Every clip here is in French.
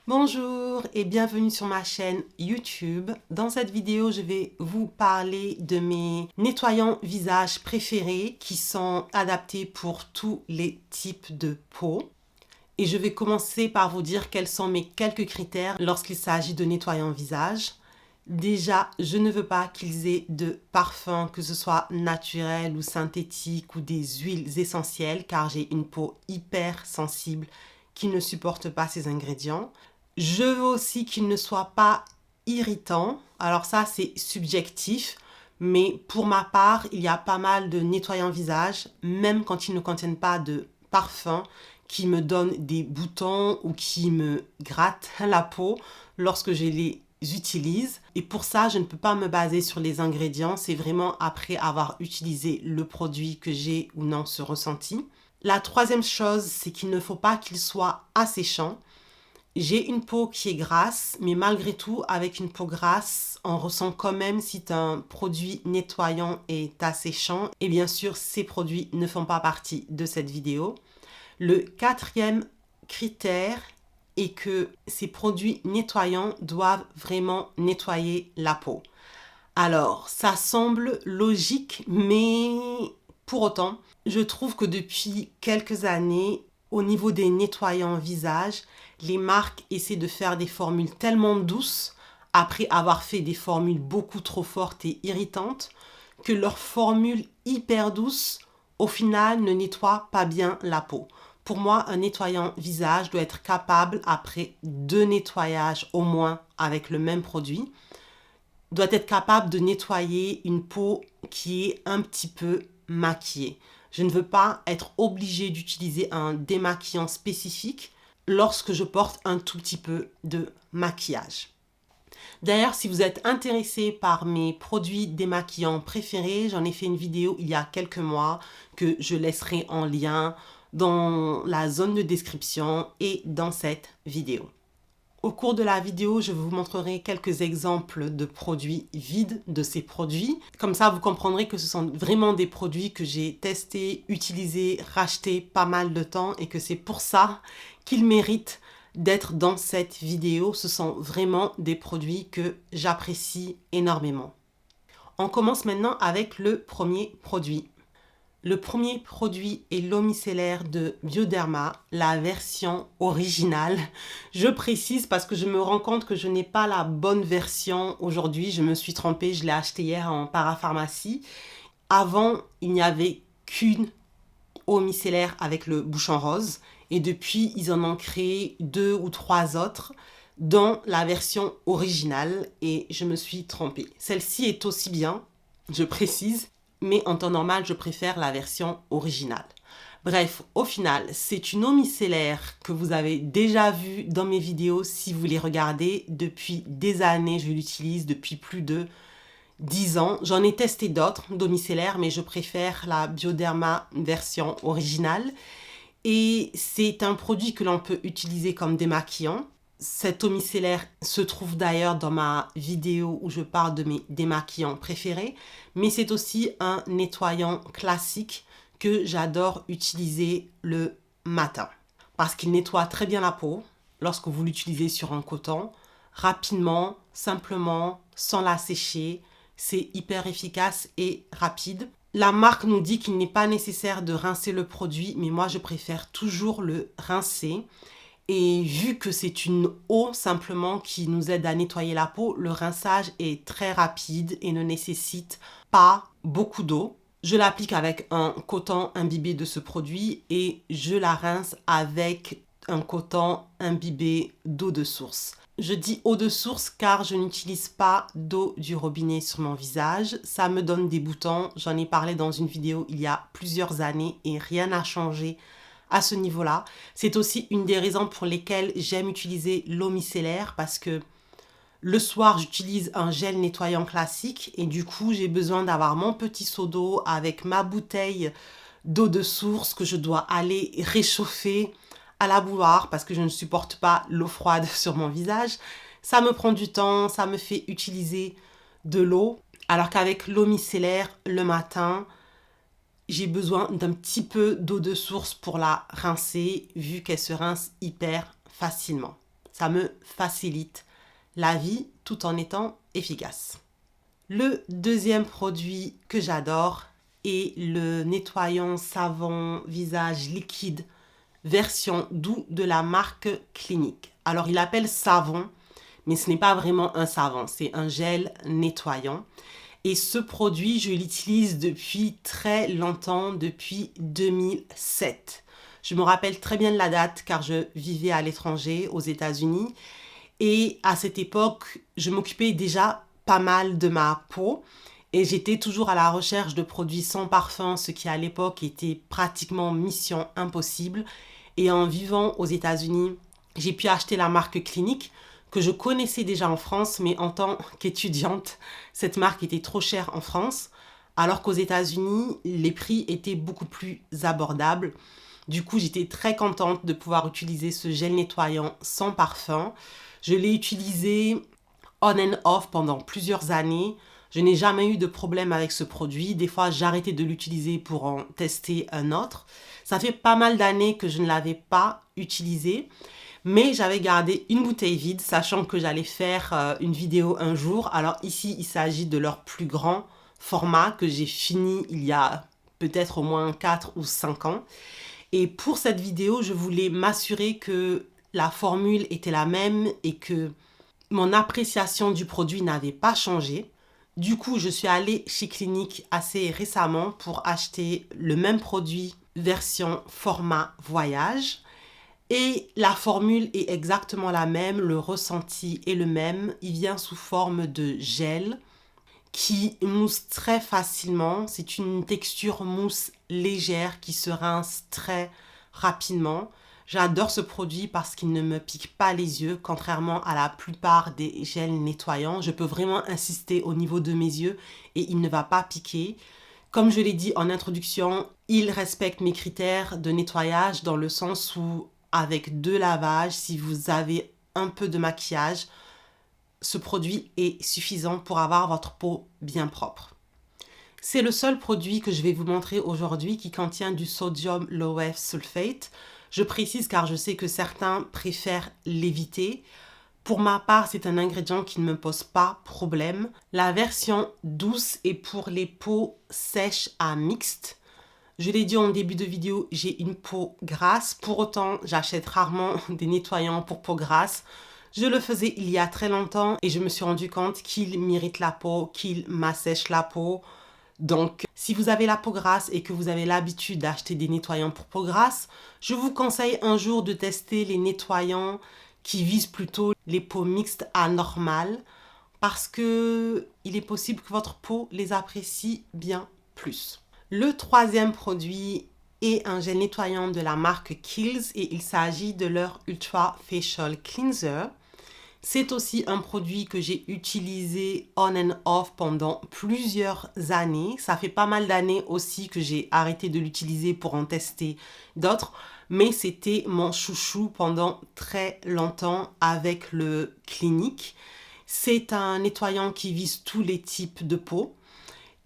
Bonjour et bienvenue sur ma chaîne YouTube. Dans cette vidéo, je vais vous parler de mes nettoyants visage préférés qui sont adaptés pour tous les types de peau. Et je vais commencer par vous dire quels sont mes quelques critères lorsqu'il s'agit de nettoyants visage. Déjà, je ne veux pas qu'ils aient de parfum, que ce soit naturel ou synthétique ou des huiles essentielles, car j'ai une peau hyper sensible qui ne supporte pas ces ingrédients. Je veux aussi qu'ils ne soient pas irritants. Alors ça, c'est subjectif, mais pour ma part, il y a pas mal de nettoyants visage, même quand ils ne contiennent pas de parfum, qui me donnent des boutons ou qui me grattent la peau lorsque je les utilise. Et pour ça, je ne peux pas me baser sur les ingrédients. C'est vraiment après avoir utilisé le produit que j'ai ou non ce ressenti. La troisième chose, c'est qu'il ne faut pas qu'il soit asséchant. J'ai une peau qui est grasse, mais malgré tout, avec une peau grasse, on ressent quand même si un produit nettoyant est asséchant. Et bien sûr, ces produits ne font pas partie de cette vidéo. Le quatrième critère est que ces produits nettoyants doivent vraiment nettoyer la peau. Alors, ça semble logique, mais pour autant, je trouve que depuis quelques années, au niveau des nettoyants visage, les marques essaient de faire des formules tellement douces, après avoir fait des formules beaucoup trop fortes et irritantes, que leurs formules hyper douces, au final, ne nettoient pas bien la peau. Pour moi, un nettoyant visage doit être capable, après 2 nettoyages au moins avec le même produit, doit être capable de nettoyer une peau qui est un petit peu maquillée. Je ne veux pas être obligée d'utiliser un démaquillant spécifique lorsque je porte un tout petit peu de maquillage. D'ailleurs, si vous êtes intéressé par mes produits démaquillants préférés, j'en ai fait une vidéo il y a quelques mois que je laisserai en lien dans la zone de description et dans cette vidéo. Au cours de la vidéo, je vous montrerai quelques exemples de produits vides de ces produits. Comme ça, vous comprendrez que ce sont vraiment des produits que j'ai testés, utilisés, rachetés pas mal de temps et que c'est pour ça qu'ils méritent d'être dans cette vidéo. Ce sont vraiment des produits que j'apprécie énormément. On commence maintenant avec le premier produit. Le premier produit est l'eau micellaire de Bioderma, la version originale. Je précise parce que je me rends compte que je n'ai pas la bonne version aujourd'hui. Je me suis trompée, je l'ai acheté hier en parapharmacie. Avant, il n'y avait qu'une eau micellaire avec le bouchon rose. Et depuis, ils en ont créé 2 ou 3 autres dans la version originale. Et je me suis trompée. Celle-ci est aussi bien, je précise, mais en temps normal, je préfère la version originale. Bref, au final, c'est une eau micellaire que vous avez déjà vue dans mes vidéos si vous les regardez. Depuis des années, je l'utilise depuis plus de 10 ans. J'en ai testé d'autres d'eau micellaire, mais je préfère la Bioderma version originale. Et c'est un produit que l'on peut utiliser comme démaquillant. Cette eau micellaire se trouve d'ailleurs dans ma vidéo où je parle de mes démaquillants préférés, mais c'est aussi un nettoyant classique que j'adore utiliser le matin parce qu'il nettoie très bien la peau lorsque vous l'utilisez sur un coton, rapidement, simplement, sans la sécher. C'est hyper efficace et rapide. La marque nous dit qu'il n'est pas nécessaire de rincer le produit, mais moi je préfère toujours le rincer. Et vu que c'est une eau simplement qui nous aide à nettoyer la peau, le rinçage est très rapide et ne nécessite pas beaucoup d'eau. Je l'applique avec un coton imbibé de ce produit et je la rince avec un coton imbibé d'eau de source. Je dis eau de source car je n'utilise pas d'eau du robinet sur mon visage. Ça me donne des boutons. J'en ai parlé dans une vidéo il y a plusieurs années et rien n'a changé à ce niveau-là. C'est aussi une des raisons pour lesquelles j'aime utiliser l'eau micellaire parce que le soir, j'utilise un gel nettoyant classique et du coup, j'ai besoin d'avoir mon petit seau d'eau avec ma bouteille d'eau de source que je dois aller réchauffer à la bouilloire parce que je ne supporte pas l'eau froide sur mon visage. Ça me prend du temps, ça me fait utiliser de l'eau. Alors qu'avec l'eau micellaire, le matin, j'ai besoin d'un petit peu d'eau de source pour la rincer, vu qu'elle se rince hyper facilement. Ça me facilite la vie tout en étant efficace. Le deuxième produit que j'adore est le nettoyant savon visage liquide version doux de la marque Clinique. Alors, il appelle savon, mais ce n'est pas vraiment un savon, c'est un gel nettoyant. Et ce produit, je l'utilise depuis très longtemps, depuis 2007. Je me rappelle très bien de la date car je vivais à l'étranger, aux États-Unis. Et à cette époque, je m'occupais déjà pas mal de ma peau. Et j'étais toujours à la recherche de produits sans parfum, ce qui à l'époque était pratiquement mission impossible. Et en vivant aux États-Unis, j'ai pu acheter la marque Clinique, que je connaissais déjà en France, mais en tant qu'étudiante, cette marque était trop chère en France, alors qu'aux États-Unis, les prix étaient beaucoup plus abordables. Du coup, j'étais très contente de pouvoir utiliser ce gel nettoyant sans parfum. Je l'ai utilisé on and off pendant plusieurs années. Je n'ai jamais eu de problème avec ce produit. Des fois, j'arrêtais de l'utiliser pour en tester un autre. Ça fait pas mal d'années que je ne l'avais pas utilisé. Mais j'avais gardé une bouteille vide, sachant que j'allais faire une vidéo un jour. Alors ici, il s'agit de leur plus grand format que j'ai fini il y a peut-être au moins 4 ou 5 ans. Et pour cette vidéo, je voulais m'assurer que la formule était la même et que mon appréciation du produit n'avait pas changé. Du coup, je suis allée chez Clinique assez récemment pour acheter le même produit version format voyage. Et la formule est exactement la même, le ressenti est le même. Il vient sous forme de gel qui mousse très facilement. C'est une texture mousse légère qui se rince très rapidement. J'adore ce produit parce qu'il ne me pique pas les yeux, contrairement à la plupart des gels nettoyants. Je peux vraiment insister au niveau de mes yeux et il ne va pas piquer. Comme je l'ai dit en introduction, il respecte mes critères de nettoyage dans le sens où avec 2 lavages, si vous avez un peu de maquillage, ce produit est suffisant pour avoir votre peau bien propre. C'est le seul produit que je vais vous montrer aujourd'hui qui contient du sodium lauryl sulfate. Je précise car je sais que certains préfèrent l'éviter. Pour ma part, c'est un ingrédient qui ne me pose pas problème. La version douce est pour les peaux sèches à mixtes. Je l'ai dit en début de vidéo, j'ai une peau grasse. Pour autant, j'achète rarement des nettoyants pour peau grasse. Je le faisais il y a très longtemps et je me suis rendu compte qu'il m'irrite la peau, qu'il m'assèche la peau. Donc, si vous avez la peau grasse et que vous avez l'habitude d'acheter des nettoyants pour peau grasse, je vous conseille un jour de tester les nettoyants qui visent plutôt les peaux mixtes à normales parce que il est possible que votre peau les apprécie bien plus. Le troisième produit est un gel nettoyant de la marque Kiehl's et il s'agit de leur Ultra Facial Cleanser. C'est aussi un produit que j'ai utilisé on and off pendant plusieurs années. Ça fait pas mal d'années aussi que j'ai arrêté de l'utiliser pour en tester d'autres. Mais c'était mon chouchou pendant très longtemps avec le Clinique. C'est un nettoyant qui vise tous les types de peau.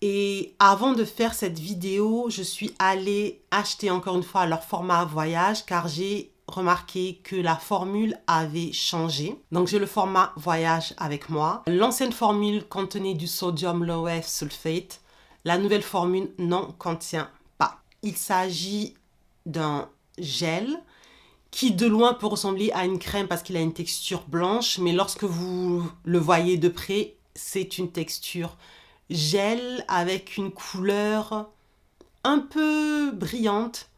Et avant de faire cette vidéo, je suis allée acheter encore une fois leur format voyage car j'ai remarqué que la formule avait changé. Donc j'ai le format voyage avec moi. L'ancienne formule contenait du sodium lauryl sulfate. La nouvelle formule n'en contient pas. Il s'agit d'un gel qui de loin peut ressembler à une crème parce qu'il a une texture blanche, mais lorsque vous le voyez de près, c'est une texture gel avec une couleur un peu brillante.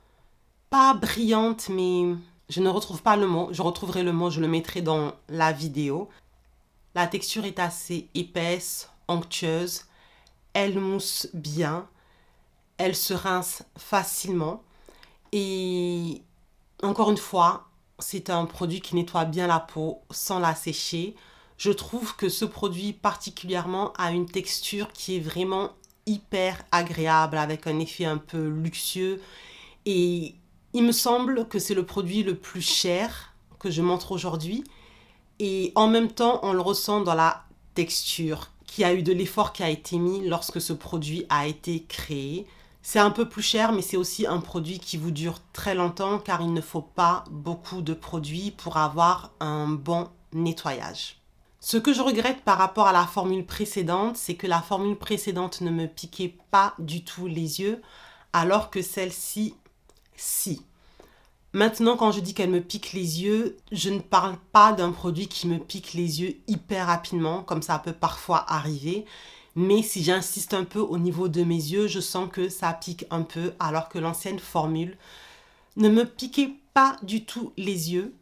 Pas brillante, mais je ne retrouve pas le mot. Je retrouverai le mot, je le mettrai dans la vidéo. La texture est assez épaisse, onctueuse. Elle mousse bien. Elle se rince facilement. Et encore une fois, c'est un produit qui nettoie bien la peau sans la sécher. Je trouve que ce produit particulièrement a une texture qui est vraiment hyper agréable avec un effet un peu luxueux. Et il me semble que c'est le produit le plus cher que je montre aujourd'hui. Et en même temps, on le ressent dans la texture, qu'il y a eu de l'effort qui a été mis lorsque ce produit a été créé. C'est un peu plus cher, mais c'est aussi un produit qui vous dure très longtemps car il ne faut pas beaucoup de produits pour avoir un bon nettoyage. Ce que je regrette par rapport à la formule précédente, c'est que la formule précédente ne me piquait pas du tout les yeux, alors que celle-ci, si. Maintenant, quand je dis qu'elle me pique les yeux, je ne parle pas d'un produit qui me pique les yeux hyper rapidement, comme ça peut parfois arriver. Mais si j'insiste un peu au niveau de mes yeux, je sens que ça pique un peu, alors que l'ancienne formule ne me piquait pas du tout les yeux.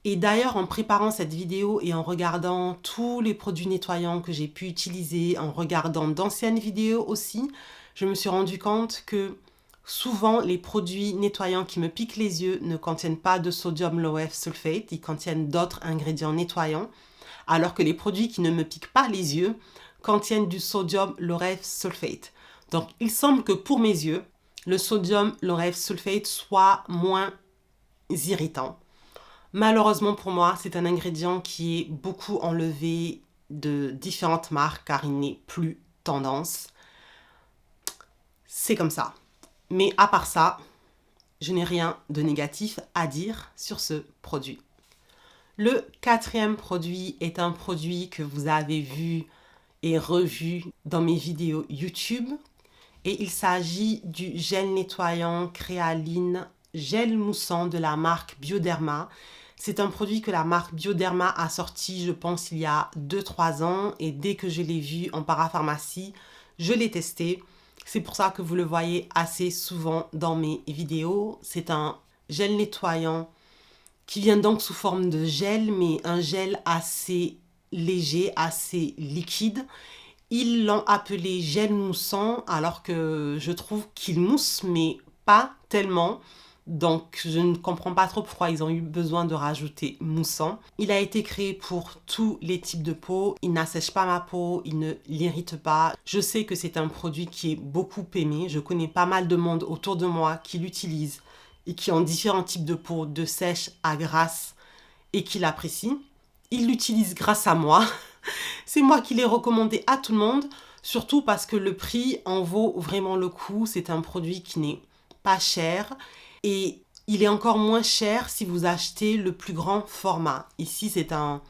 Et d'ailleurs, en préparant cette vidéo et en regardant tous les produits nettoyants que j'ai pu utiliser, en regardant d'anciennes vidéos aussi, je me suis rendu compte que souvent, les produits nettoyants qui me piquent les yeux ne contiennent pas de sodium lauryl sulfate, ils contiennent d'autres ingrédients nettoyants, alors que les produits qui ne me piquent pas les yeux contiennent du sodium lauryl sulfate. Donc, il semble que pour mes yeux, le sodium lauryl sulfate soit moins irritant. Malheureusement pour moi, c'est un ingrédient qui est beaucoup enlevé de différentes marques car il n'est plus tendance. C'est comme ça. Mais à part ça, je n'ai rien de négatif à dire sur ce produit. Le quatrième produit est un produit que vous avez vu et revu dans mes vidéos YouTube. Et il s'agit du gel nettoyant Créaline gel moussant de la marque Bioderma. C'est un produit que la marque Bioderma a sorti, je pense, il y a 2-3 ans. Et dès que je l'ai vu en parapharmacie, je l'ai testé. C'est pour ça que vous le voyez assez souvent dans mes vidéos. C'est un gel nettoyant qui vient donc sous forme de gel, mais un gel assez léger, assez liquide. Ils l'ont appelé gel moussant, alors que je trouve qu'il mousse, mais pas tellement. Donc, je ne comprends pas trop pourquoi ils ont eu besoin de rajouter moussant. Il a été créé pour tous les types de peau. Il n'assèche pas ma peau, il ne l'irrite pas. Je sais que c'est un produit qui est beaucoup aimé. Je connais pas mal de monde autour de moi qui l'utilise et qui ont différents types de peau, de sèche à grasse, et qui l'apprécient. Ils l'utilisent grâce à moi. C'est moi qui l'ai recommandé à tout le monde, surtout parce que le prix en vaut vraiment le coup. C'est un produit qui n'est pas cher. Et il est encore moins cher si vous achetez le plus grand format. Ici, c'est un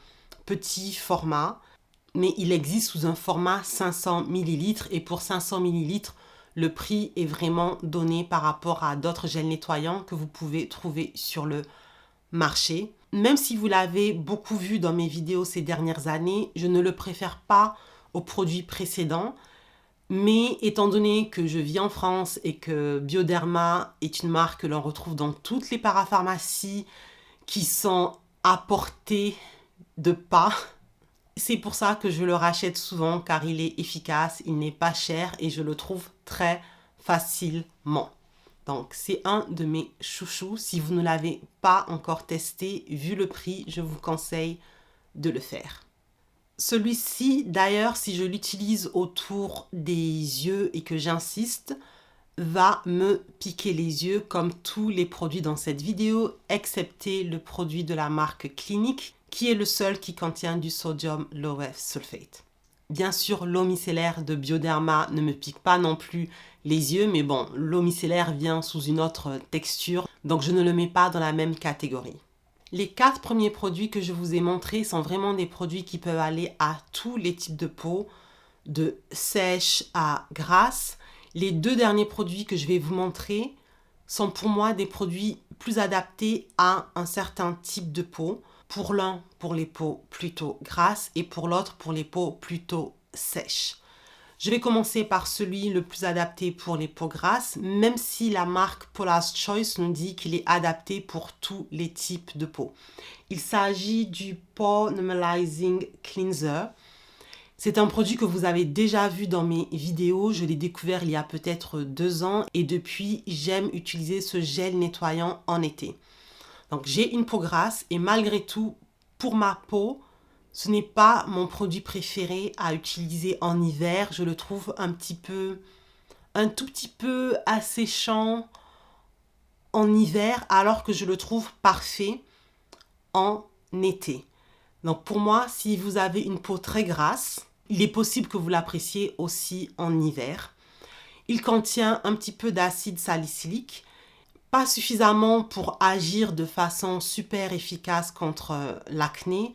petit format, mais il existe sous un format 500 ml. Et pour 500 ml, le prix est vraiment donné par rapport à d'autres gels nettoyants que vous pouvez trouver sur le marché. Même si vous l'avez beaucoup vu dans mes vidéos ces dernières années, je ne le préfère pas aux produits précédents. Mais étant donné que je vis en France et que Bioderma est une marque que l'on retrouve dans toutes les parapharmacies qui sont à portée de pas, c'est pour ça que je le rachète souvent car il est efficace, il n'est pas cher et je le trouve très facilement. Donc c'est un de mes chouchous. Si vous ne l'avez pas encore testé, vu le prix, je vous conseille de le faire. Celui-ci, d'ailleurs, si je l'utilise autour des yeux et que j'insiste, va me piquer les yeux comme tous les produits dans cette vidéo, excepté le produit de la marque Clinique, qui est le seul qui contient du sodium lauryl sulfate. Bien sûr, l'eau micellaire de Bioderma ne me pique pas non plus les yeux, mais bon, l'eau micellaire vient sous une autre texture, donc je ne le mets pas dans la même catégorie. Les 4 premiers produits que je vous ai montrés sont vraiment des produits qui peuvent aller à tous les types de peau, de sèche à grasse. Les 2 derniers produits que je vais vous montrer sont pour moi des produits plus adaptés à un certain type de peau. Pour l'un, pour les peaux plutôt grasses et pour l'autre, pour les peaux plutôt sèches. Je vais commencer par celui le plus adapté pour les peaux grasses, même si la marque Paula's Choice nous dit qu'il est adapté pour tous les types de peau. Il s'agit du Pore Normalizing Cleanser. C'est un produit que vous avez déjà vu dans mes vidéos. Je l'ai découvert il y a peut-être 2 ans et depuis, j'aime utiliser ce gel nettoyant en été. Donc j'ai une peau grasse et malgré tout, pour ma peau, ce n'est pas mon produit préféré à utiliser en hiver. Je le trouve un tout petit peu asséchant en hiver, alors que je le trouve parfait en été. Donc pour moi, si vous avez une peau très grasse, il est possible que vous l'appréciez aussi en hiver. Il contient un petit peu d'acide salicylique, pas suffisamment pour agir de façon super efficace contre l'acné,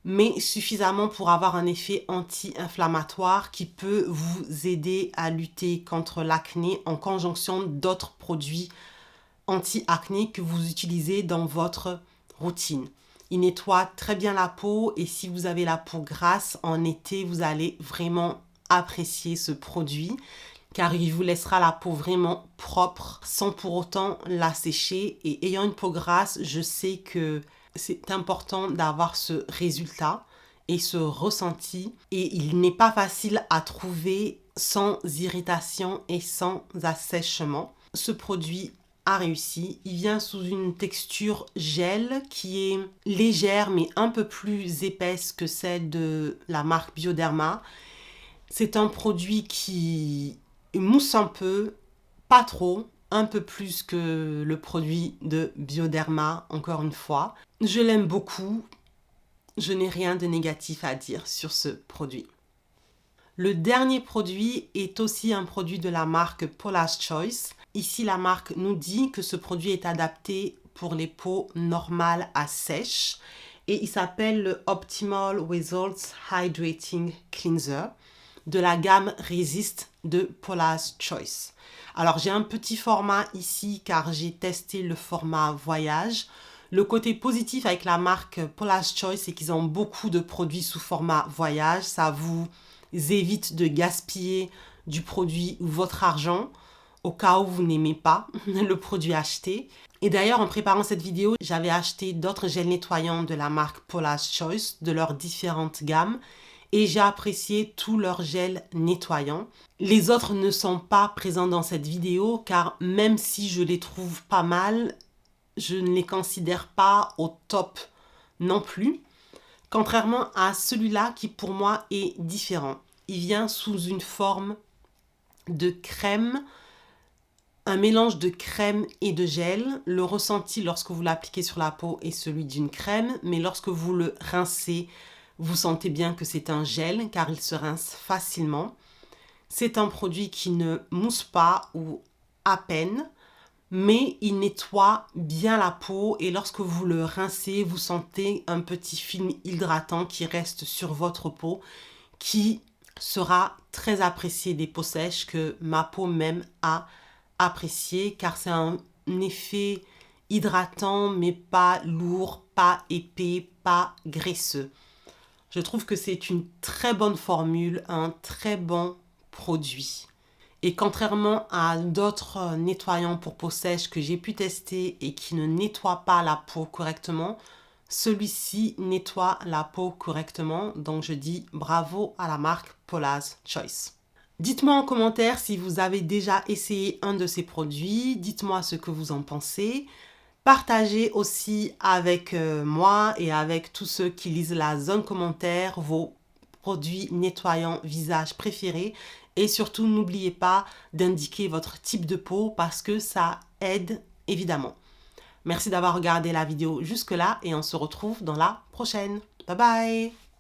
mais suffisamment pour avoir un effet anti-inflammatoire qui peut vous aider à lutter contre l'acné en conjonction d'autres produits anti-acné que vous utilisez dans votre routine. Il nettoie très bien la peau et si vous avez la peau grasse en été, vous allez vraiment apprécier ce produit car il vous laissera la peau vraiment propre sans pour autant la sécher. Et ayant une peau grasse, je sais que c'est important d'avoir ce résultat et ce ressenti. Et il n'est pas facile à trouver sans irritation et sans assèchement. Ce produit a réussi. Il vient sous une texture gel qui est légère mais un peu plus épaisse que celle de la marque Bioderma. C'est un produit qui mousse un peu, pas trop, un peu plus que le produit de Bioderma, encore une fois. Je l'aime beaucoup. Je n'ai rien de négatif à dire sur ce produit. Le dernier produit est aussi un produit de la marque Paula's Choice. Ici, la marque nous dit que ce produit est adapté pour les peaux normales à sèche et il s'appelle le Optimal Results Hydrating Cleanser de la gamme Resist de Paula's Choice. Alors, j'ai un petit format ici car j'ai testé le format voyage. Le côté positif avec la marque Paula's Choice, c'est qu'ils ont beaucoup de produits sous format voyage. Ça vous évite de gaspiller du produit ou votre argent au cas où vous n'aimez pas le produit acheté. Et d'ailleurs, en préparant cette vidéo, j'avais acheté d'autres gels nettoyants de la marque Paula's Choice, de leurs différentes gammes. Et j'ai apprécié tous leurs gels nettoyants. Les autres ne sont pas présents dans cette vidéo car même si je les trouve pas mal, je ne les considère pas au top non plus. Contrairement à celui-là qui pour moi est différent. Il vient sous une forme de crème, un mélange de crème et de gel. Le ressenti lorsque vous l'appliquez sur la peau est celui d'une crème, mais lorsque vous le rincez, vous sentez bien que c'est un gel car il se rince facilement. C'est un produit qui ne mousse pas ou à peine, mais il nettoie bien la peau et lorsque vous le rincez, vous sentez un petit film hydratant qui reste sur votre peau qui sera très apprécié des peaux sèches que ma peau même a apprécié car c'est un effet hydratant mais pas lourd, pas épais, pas graisseux. Je trouve que c'est une très bonne formule, un très bon produit. Et contrairement à d'autres nettoyants pour peau sèche que j'ai pu tester et qui ne nettoient pas la peau correctement, celui-ci nettoie la peau correctement. Donc je dis bravo à la marque Paula's Choice. Dites-moi en commentaire si vous avez déjà essayé un de ces produits. Dites-moi ce que vous en pensez. Partagez aussi avec moi et avec tous ceux qui lisent la zone commentaire vos produits nettoyants visage préférés. Et surtout, n'oubliez pas d'indiquer votre type de peau parce que ça aide évidemment. Merci d'avoir regardé la vidéo jusque-là et on se retrouve dans la prochaine. Bye bye!